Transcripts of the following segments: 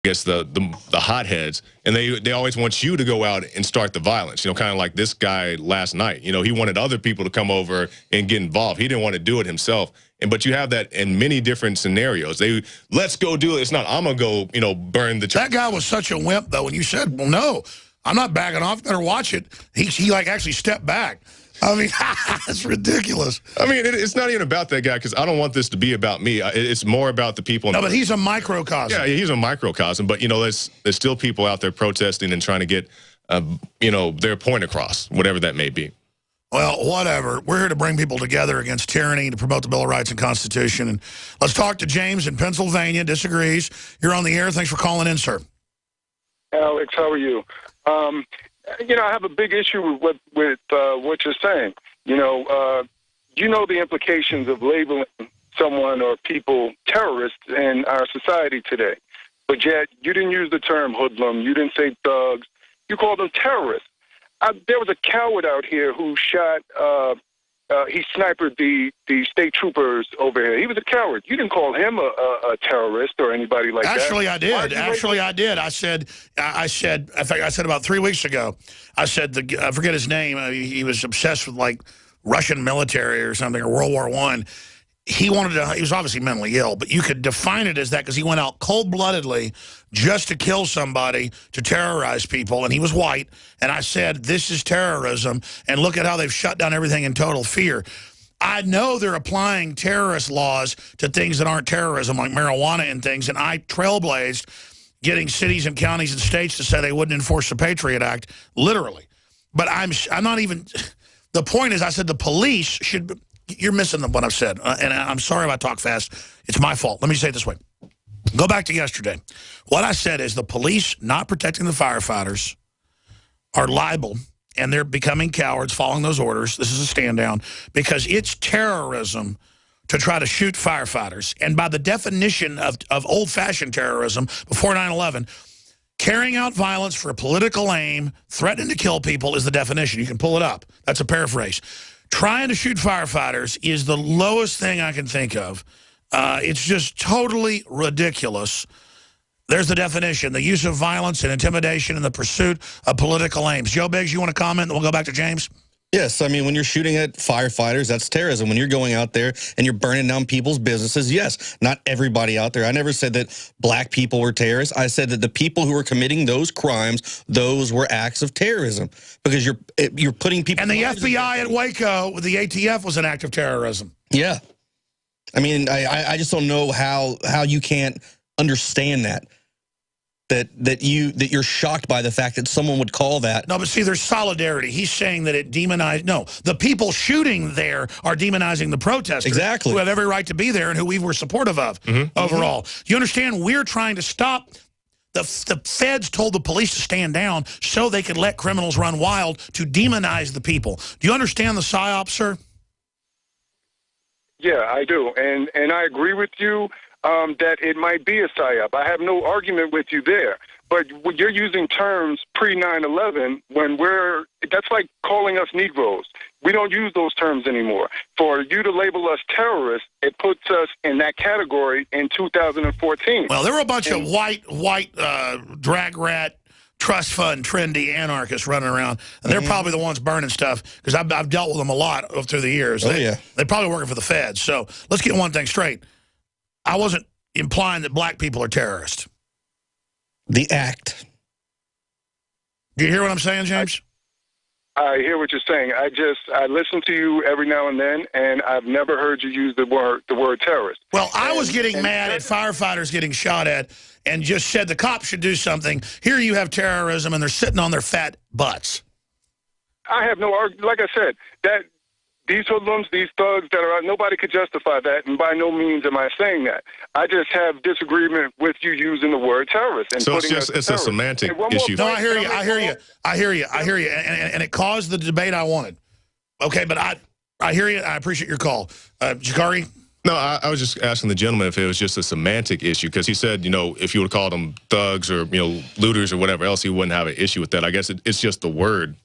guess the hotheads, and they always want you to go out and start the violence. Kind of like this guy last night. He wanted other people to come over and get involved. He didn't want to do it himself. But you have that in many different scenarios. Let's go do it. It's not I'm gonna go burn the church. That guy was such a wimp though. When you said, well, no, I'm not backing off. Better watch it. He like actually stepped back. I mean, that's ridiculous. I mean, it's not even about that guy, because I don't want this to be about me. It's more about the people. No, but he's a microcosm. Yeah, he's a microcosm. But, there's still people out there protesting and trying to get, their point across, whatever that may be. Well, whatever. We're here to bring people together against tyranny, to promote the Bill of Rights and Constitution. And let's talk to James in Pennsylvania. Disagrees. You're on the air. Thanks for calling in, sir. Alex, how are you? I have a big issue with what you're saying. You know the implications of labeling someone or people terrorists in our society today. But yet, you didn't use the term hoodlum. You didn't say thugs. You called them terrorists. There was a coward out here who shot, he sniped the state troopers over here. He was a coward. You didn't call him a terrorist or anybody like that. Actually, I did. I did. I said, in fact, I said about 3 weeks ago, I said, I forget his name. He was obsessed with like Russian military or something, or World War I. He was obviously mentally ill, but you could define it as that because he went out cold-bloodedly just to kill somebody, to terrorize people, and he was white. And I said, this is terrorism, and look at how they've shut down everything in total fear. I know they're applying terrorist laws to things that aren't terrorism, like marijuana and things, and I trailblazed getting cities and counties and states to say they wouldn't enforce the Patriot Act, literally. But I'm not even... The point is, I said the police should... You're missing what I've said, and I'm sorry if I talk fast. It's my fault. Let me say it this way. Go back to yesterday. What I said is the police not protecting the firefighters are liable, and they're becoming cowards following those orders. This is a stand down, because it's terrorism to try to shoot firefighters. And by the definition of old-fashioned terrorism, before 9/11, carrying out violence for a political aim, threatening to kill people is the definition. You can pull it up. That's a paraphrase. Trying to shoot firefighters is the lowest thing I can think of. It's just totally ridiculous. There's the definition: the use of violence and intimidation in the pursuit of political aims. Joe Biggs, you want to comment? Then we'll go back to James. Yes, I mean, when you're shooting at firefighters, that's terrorism. When you're going out there and you're burning down people's businesses, yes, not everybody out there. I never said that black people were terrorists. I said that the people who were committing those crimes, those were acts of terrorism, because you're putting people... And the FBI at Waco with the ATF was an act of terrorism. Yeah. I mean, I just don't know how you can't understand that. That you're shocked by the fact that someone would call that. No, but see, there's solidarity. He's saying that it demonized. No, the people shooting there are demonizing the protesters. Exactly. Who have every right to be there and who we were supportive of overall. You understand? We're trying to stop. The feds told the police to stand down so they could let criminals run wild to demonize the people. Do you understand the PSYOP, sir? Yeah, I do. And I agree with you. That it might be a psyop. I have no argument with you there. But when you're using terms pre-9/11, that's like calling us Negroes. We don't use those terms anymore. For you to label us terrorists, it puts us in that category in 2014. Well, there were a bunch of white drag rat, trust fund, trendy anarchists running around, and they're probably the ones burning stuff, because I've dealt with them a lot through the years. They're probably working for the feds. So let's get one thing straight. I wasn't implying that black people are terrorists. The act. Do you hear what I'm saying, James? I hear what you're saying. I listen to you every now and then, and I've never heard you use the word terrorist. Well, I was getting mad at firefighters getting shot at and just said the cops should do something. Here you have terrorism, and they're sitting on their fat butts. I have no argument. Like I said, that these hoodlums, these thugs that are out, nobody could justify that, and by no means am I saying that. I just have disagreement with you using the word terrorist. And so it's a semantic issue. No, I hear you. And it caused the debate I wanted. Okay, but I hear you. I appreciate your call. Jakari? No, I was just asking the gentleman if it was just a semantic issue, because he said, if you would have called them thugs or, looters or whatever else, he wouldn't have an issue with that. I guess it's just the word.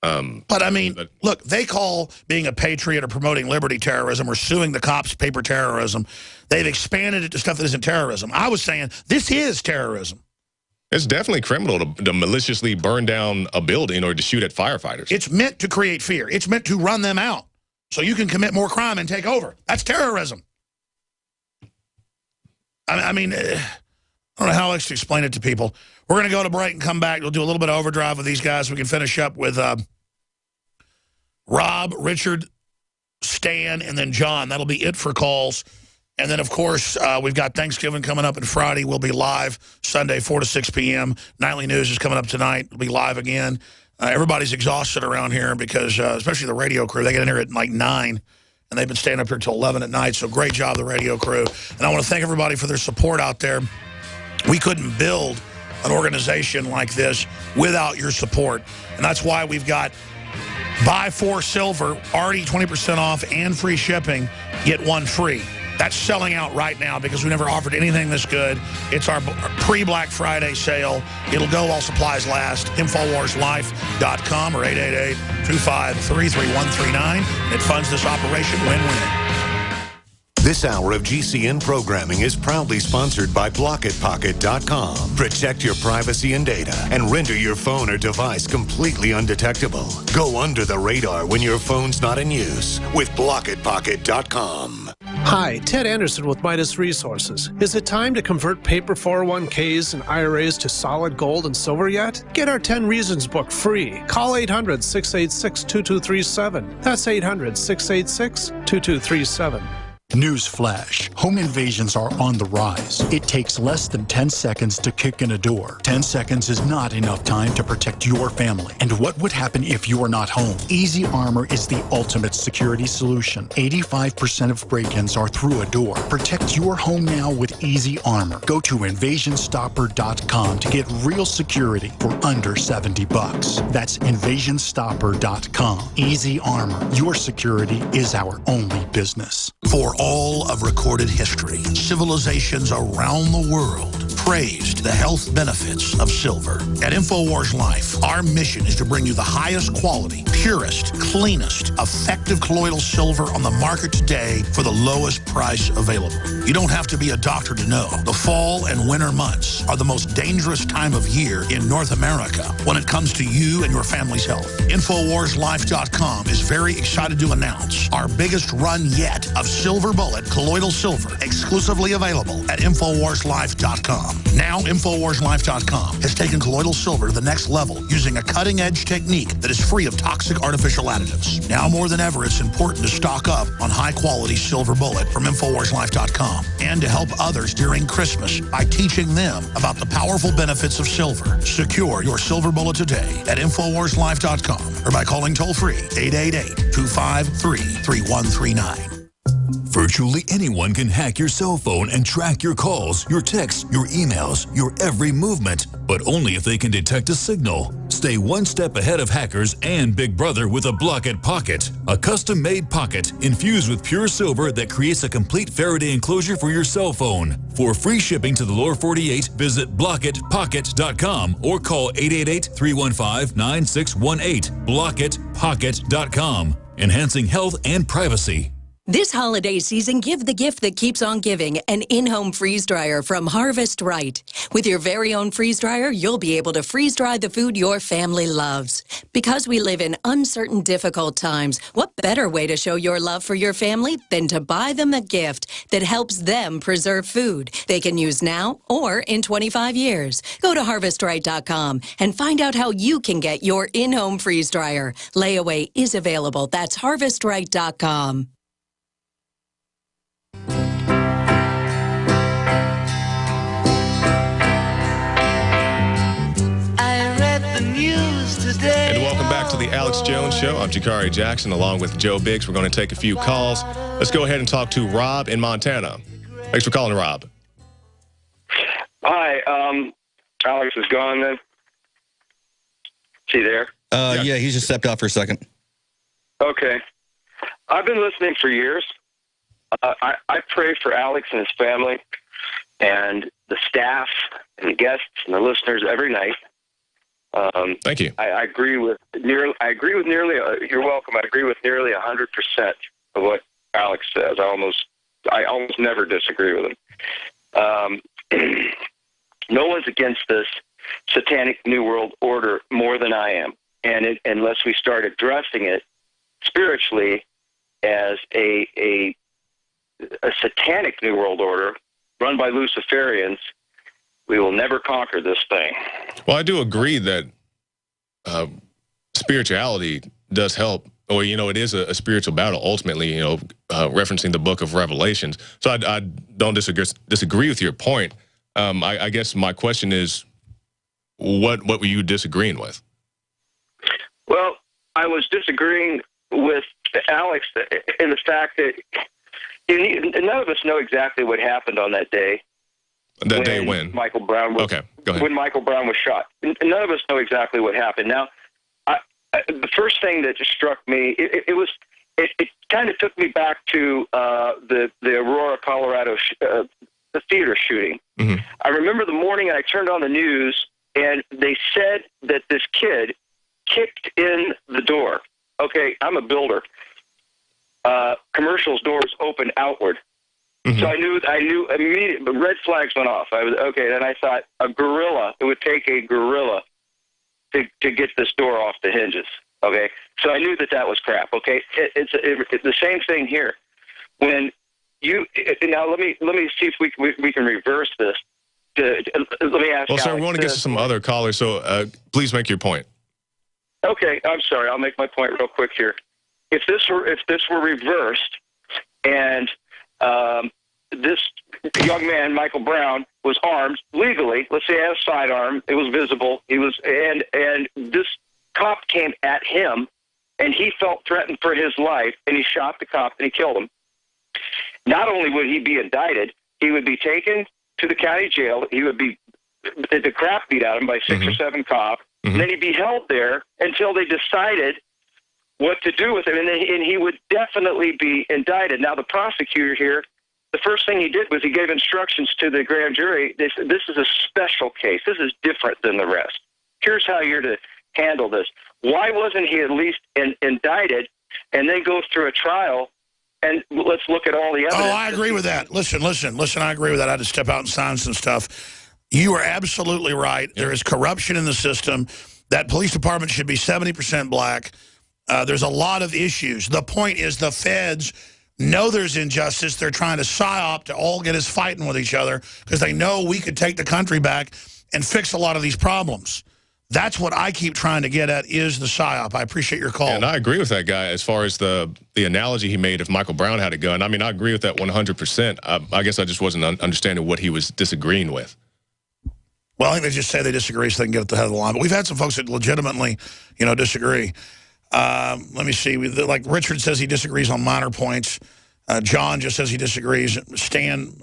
But I mean, look, they call being a patriot or promoting liberty terrorism, or suing the cops paper terrorism. They've expanded it to stuff that isn't terrorism. I was saying this is terrorism. It's definitely criminal to maliciously burn down a building or to shoot at firefighters. It's meant to create fear. It's meant to run them out so you can commit more crime and take over. That's terrorism. I mean, I don't know how else to explain it to people. We're going to go to break and come back. We'll do a little bit of overdrive with these guys. We can finish up with Rob, Richard, Stan, and then John. That'll be it for calls. And then, of course, we've got Thanksgiving coming up on Friday. We'll be live Sunday, 4 to 6 p.m. Nightly News is coming up tonight. We'll be live again. Everybody's exhausted around here because, especially the radio crew, they get in here at like 9, and they've been staying up here till 11 at night. So great job, the radio crew. And I want to thank everybody for their support out there. We couldn't build an organization like this without your support. And that's why we've got Buy 4 Silver, already 20% off and free shipping, get 1 free. That's selling out right now because we never offered anything this good. It's our pre-Black Friday sale. It'll go while supplies last. InfoWarsLife.com or 888-253-3139. It funds this operation. Win-win. This hour of GCN programming is proudly sponsored by BlockItPocket.com. Protect your privacy and data and render your phone or device completely undetectable. Go under the radar when your phone's not in use with BlockItPocket.com. Hi, Ted Anderson with Midas Resources. Is it time to convert paper 401ks and IRAs to solid gold and silver yet? Get our 10 Reasons book free. Call 800-686-2237. That's 800-686-2237. Newsflash. Home invasions are on the rise. It takes less than 10 seconds to kick in a door. 10 seconds is not enough time to protect your family. And what would happen if you're not home? Easy Armor is the ultimate security solution. 85% of break-ins are through a door. Protect your home now with Easy Armor. Go to InvasionStopper.com to get real security for under $70. That's InvasionStopper.com. Easy Armor. Your security is our only business. For all of recorded history, civilizations around the world praised the health benefits of silver. At InfoWars Life, our mission is to bring you the highest quality, purest, cleanest, effective colloidal silver on the market today for the lowest price available. You don't have to be a doctor to know. The fall and winter months are the most dangerous time of year in North America when it comes to you and your family's health. InfoWarsLife.com is very excited to announce our biggest run yet of Silver Bullet colloidal silver, exclusively available at InfoWarsLife.com. Now, InfoWarsLife.com has taken colloidal silver to the next level using a cutting-edge technique that is free of toxic artificial additives. Now more than ever, it's important to stock up on high-quality Silver Bullet from InfoWarsLife.com and to help others during Christmas by teaching them about the powerful benefits of silver. Secure your Silver Bullet today at InfoWarsLife.com or by calling toll-free 888-253-3139. Virtually anyone can hack your cell phone and track your calls, your texts, your emails, your every movement, but only if they can detect a signal. Stay one step ahead of hackers and Big Brother with a Block-It Pocket, a custom-made pocket infused with pure silver that creates a complete Faraday enclosure for your cell phone. For free shipping to the lower 48, visit BlockItPocket.com or call 888-315-9618. BlockItPocket.com, enhancing health and privacy. This holiday season, give the gift that keeps on giving, an in-home freeze dryer from Harvest Right. With your very own freeze dryer, you'll be able to freeze dry the food your family loves. Because we live in uncertain, difficult times, what better way to show your love for your family than to buy them a gift that helps them preserve food they can use now or in 25 years. Go to HarvestRight.com and find out how you can get your in-home freeze dryer. Layaway is available. That's HarvestRight.com. And welcome back to the Alex Jones Show. I'm Jakari Jackson along with Joe Biggs. We're going to take a few calls. Let's go ahead and talk to Rob in Montana. Thanks for calling, Rob. Hi, Alex is gone then. Is he there? Yeah, he just stepped out for a second. Okay. I've been listening for years. I pray for Alex and his family and the staff and the guests and the listeners every night. Thank you. I agree with nearly. You're welcome. I agree with nearly 100% of what Alex says. I almost never disagree with him. No one's against this. satanic New World Order more than I am. And unless we start addressing it spiritually as a satanic New World Order run by Luciferians, we will never conquer this thing. Well, I do agree that spirituality does help. Or, it is a spiritual battle, ultimately, referencing the book of Revelations. So I don't disagree with your point. I guess my question is, what were you disagreeing with? Well, I was disagreeing with Alex in the fact that none of us know exactly what happened on that day. That day when? Michael Brown was, okay, go ahead. When Michael Brown was shot. None of us know exactly what happened. Now, the first thing that just struck me, it kind of took me back to the Aurora, Colorado, the theater shooting. Mm-hmm. I remember the morning I turned on the news, and they said that this kid kicked in the door. Okay, I'm a builder. Commercials doors open outward. Mm-hmm. So I knew immediately, but red flags went off. Then I thought it would take a gorilla to get this door off the hinges. Okay, so I knew that was crap. Okay, it's the same thing here. When now let me see if we can reverse this. Let me ask. Well, sir, Alex, we want to get to some other callers, so please make your point. Okay, I'm sorry. I'll make my point real quick here. If this were reversed, and this young man, Michael Brown, was armed legally. Let's say he had a sidearm. It was visible. He was, and this cop came at him, and he felt threatened for his life, and he shot the cop and he killed him. Not only would he be indicted, he would be taken to the county jail. He would be the crap beat out of him by 6 or 7 cops. Mm-hmm. And then he'd be held there until they decided what to do with him, and he would definitely be indicted. Now, the prosecutor here, the first thing he did was he gave instructions to the grand jury. They said, this is a special case. This is different than the rest. Here's how you're to handle this. Why wasn't he at least indicted and then go through a trial, and let's look at all the evidence? Oh, I agree with that. Listen, I agree with that. I had to step out and sign some stuff. You are absolutely right. There is corruption in the system. That police department should be 70% black. There's a lot of issues. The point is the feds know there's injustice. They're trying to psyop to all get us fighting with each other because they know we could take the country back and fix a lot of these problems. That's what I keep trying to get at is the psyop. I appreciate your call. And I agree with that guy as far as the analogy he made if Michael Brown had a gun. I mean, I agree with that 100%. I guess I just wasn't understanding what he was disagreeing with. Well, I think they just say they disagree so they can get at the head of the line. But we've had some folks that legitimately, disagree. Let me see. Like Richard says he disagrees on minor points. John just says he disagrees. Stan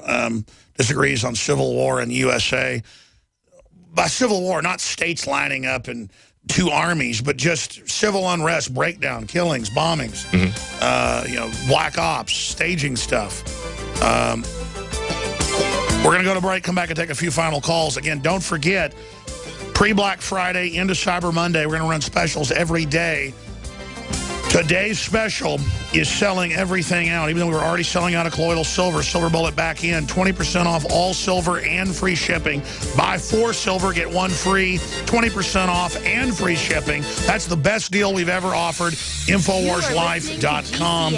disagrees on Civil War in the USA. By Civil War, not states lining up in 2 armies, but just civil unrest, breakdown, killings, bombings, black ops, staging stuff. We're going to go to break, come back and take a few final calls. Again, don't forget, pre-Black Friday into Cyber Monday, we're going to run specials every day. Today's special is selling everything out. Even though we were already selling out of colloidal silver, Silver Bullet back in. 20% off all silver and free shipping. Buy 4 silver, get 1 free. 20% off and free shipping. That's the best deal we've ever offered. InfoWarsLife.com.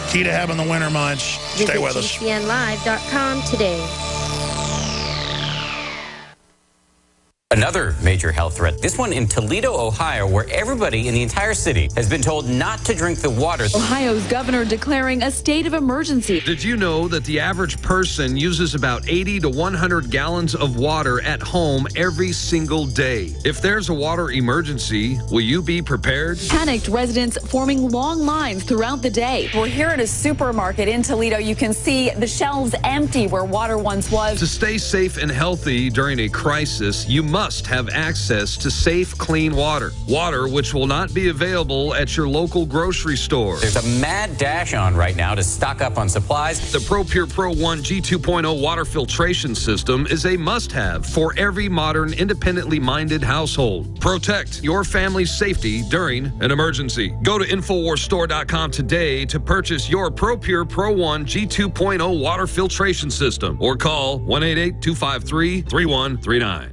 Key to having the winter months. Stay with us. GCNlive.com today. Another major health threat, this one in Toledo, Ohio, where everybody in the entire city has been told not to drink the water. Ohio's governor declaring a state of emergency. Did you know that the average person uses about 80 to 100 gallons of water at home every single day? If there's a water emergency, will you be prepared? Panicked residents forming long lines throughout the day. We're here at a supermarket in Toledo. You can see the shelves empty where water once was. To stay safe and healthy during a crisis, you must have access to safe, clean water. Water which will not be available at your local grocery store. There's a mad dash on right now to stock up on supplies. The ProPure Pro 1 G2.0 water filtration system is a must-have for every modern, independently minded household. Protect your family's safety during an emergency. Go to InfoWarsStore.com today to purchase your ProPure Pro 1 G2.0 water filtration system or call 1-888-253-3139.